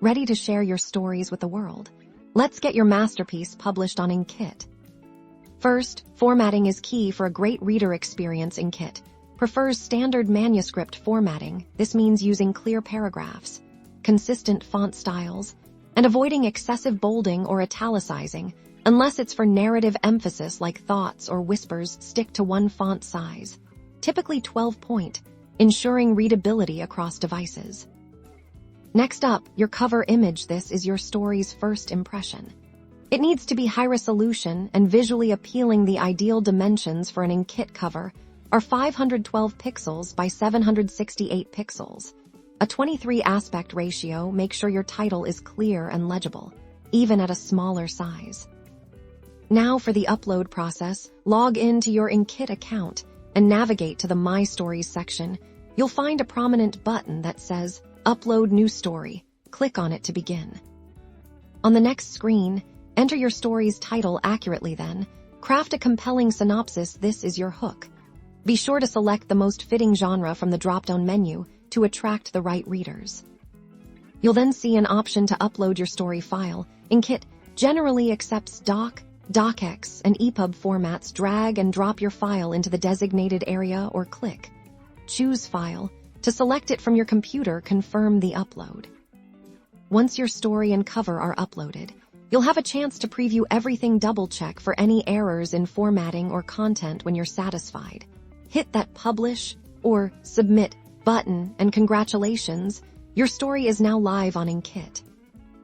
ready to share your stories with the world. Let's get your masterpiece published on Inkitt. First, formatting is key for a great reader experience. Inkitt prefers standard manuscript formatting. This means using clear paragraphs, consistent font styles, and avoiding excessive bolding or italicizing. Unless it's for narrative emphasis like thoughts or whispers, stick to one font size, typically 12-point, ensuring readability across devices. Next up, your cover image. This is your story's first impression. It needs to be high resolution and visually appealing. The ideal dimensions for an Inkitt cover are 512 pixels by 768 pixels. A 23 aspect ratio. Make sure your title is clear and legible, even at a smaller size. Now for the upload process, log in to your Inkitt account and navigate to the My Stories section. You'll find a prominent button that says Upload New Story. Click on it to begin. On the next screen, enter your story's title accurately, then craft a compelling synopsis. This is your hook. Be sure to select the most fitting genre from the drop-down menu to attract the right readers. You'll then see an option to upload your story file. Inkitt generally accepts docx, and EPUB formats. Drag and drop your file into the designated area or click Choose File to select it from your computer. Confirm the upload. Once your story and cover are uploaded, you'll have a chance to preview everything. Double-check for any errors in formatting or content. When you're satisfied, hit that Publish or Submit button, and congratulations, your story is now live on Inkitt.